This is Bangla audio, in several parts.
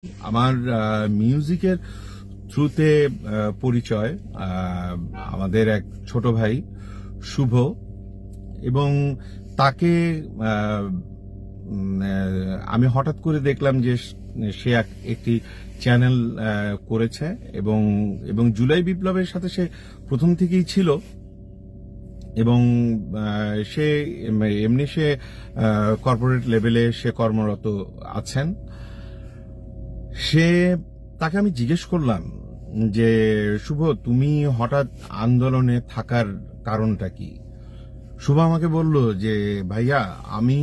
আমার মিউজিকের থ্রুতে পরিচয় আমাদের এক ছোট ভাই শুভ, এবং তাকে আমি হঠাৎ করে দেখলাম যে সে একটি চ্যানেল করেছে এবং জুলাই বিপ্লবের সাথে সে প্রথম থেকেই ছিল, এবং সে এমনি সে কর্পোরেট লেভেলে সে কর্মরত আছেন। তাকে আমি জিজ্ঞেস করলাম যে শুভ, তুমি হঠাৎ আন্দোলনে থাকার কারণটা কি? শুভ আমাকে বলল যে ভাইয়া, আমি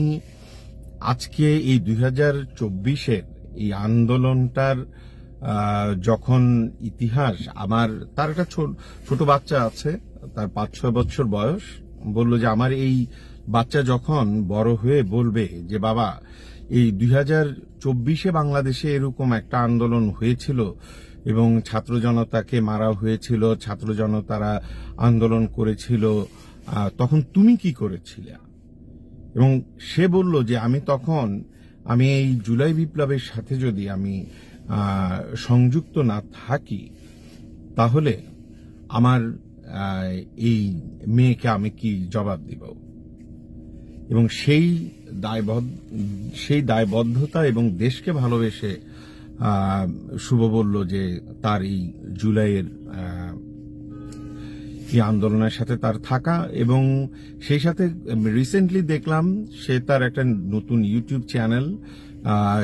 আজকে এই 2024-এর এই আন্দোলনটার যখন ইতিহাস, তার একটা ছোট বাচ্চা আছে, তার 5-6 বছর বয়স, বলল যে আমার এই বাচ্চা যখন বড় হয়ে বলবে যে বাবা, এই 2024-এ বাংলাদেশে এরকম একটা আন্দোলন হয়েছিল এবং ছাত্র জনতাকে মারা হয়েছিল, ছাত্র জনতারা আন্দোলন করেছিল, তখন তুমি কি করেছিলে? এবং সে বলল যে আমি এই জুলাই বিপ্লবের সাথে যদি আমি সংযুক্ত না থাকি, তাহলে আমার এই মেয়েকে আমি কি জবাব দিব? এবং সেই দায়বদ্ধতা এবং দেশকে ভালোবেসে শুভ বলল যে তার এই জুলাইয়ের এই আন্দোলনের সাথে তার থাকা, এবং সেই সাথে রিসেন্টলি দেখলাম সে তার একটা নতুন ইউটিউব চ্যানেল,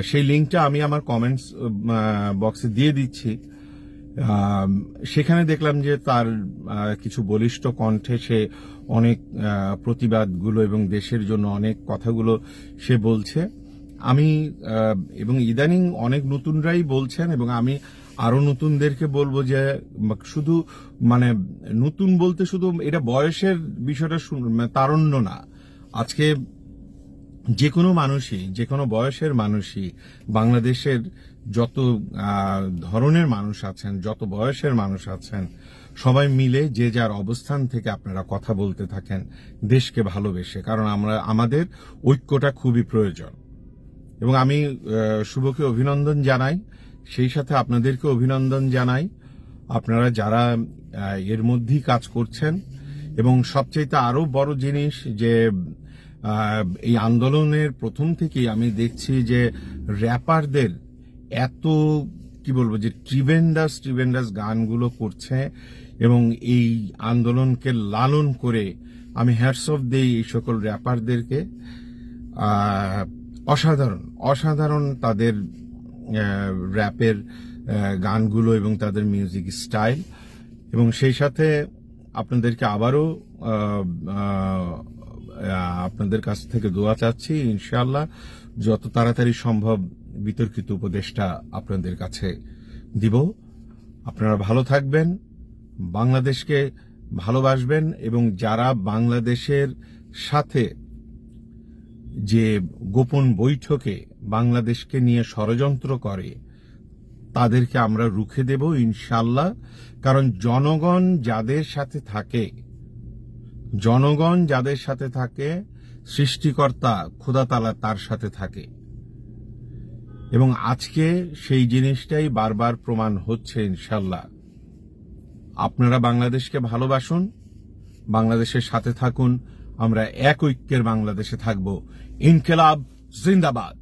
সেই লিঙ্কটা আমি আমার কমেন্টস বক্সে দিয়ে দিচ্ছি। সেখানে দেখলাম যে তার কিছু বলিষ্ঠ কণ্ঠে সে অনেক প্রতিবাদগুলো এবং দেশের জন্য অনেক কথাগুলো সে বলছে। এবং ইদানিং অনেক নতুনরাই বলছেন, এবং আমি আরো নতুনদেরকে বলবো যে শুধু নতুন বলতে শুধু এটা বয়সের বিষয়টা তারণ্য না। আজকে যে কোনো বয়সের মানুষই, বাংলাদেশের যত ধরনের মানুষ আছেন, যত বয়সের মানুষ আছেন, সবাই মিলে যে যার অবস্থান থেকে আপনারা কথা বলতে থাকেন দেশকে ভালোবেসে, কারণ আমাদের ঐক্যটা খুবই প্রয়োজন। এবং আমি শুভকে অভিনন্দন জানাই, সেই সাথে আপনাদেরকে অভিনন্দন জানাই, আপনারা যারা এর মধ্যেই কাজ করছেন। এবং সবচেয়ে আরো বড় জিনিস যে এই আন্দোলনের প্রথম থেকেই আমি দেখছি যে র্যাপারদের এত কি বলবো যে ট্রিভেন্ডাস গানগুলো করছে, এবং এই আন্দোলনকে লালন করে আমি হ্যাটস অফ দেই এই সকল র্যাপারদেরকে। অসাধারণ তাদের র্যাপের গানগুলো এবং তাদের মিউজিক স্টাইল। এবং সেই সাথে আপনাদেরকে আবারও আপনাদের কাছ থেকে দোয়া চাচ্ছি, ইনশাআল্লাহ যত তাড়াতাড়ি সম্ভব বিতর্কিত উপদেশটা আপনাদের কাছে দিব। আপনারা ভালো থাকবেন, বাংলাদেশকে ভালোবাসবেন, এবং যারা বাংলাদেশের সাথে যে গোপন বৈঠকে বাংলাদেশকে নিয়ে ষড়যন্ত্র করে, তাদেরকে আমরা রুখে দেব ইনশাআল্লাহ। কারণ জনগণ যাদের সাথে থাকে, সৃষ্টিকর্তা খোদা তাআলা তার সাথে থাকে। এবং আজকে সেই জিনিসটাই বারবার প্রমাণ হচ্ছে ইনশাআল্লাহ। আপনারা বাংলাদেশকে ভালোবাসুন, বাংলাদেশের সাথে থাকুন, আমরা এক ঐক্যের বাংলাদেশে থাকব। ইনকিলাব জিন্দাবাদ।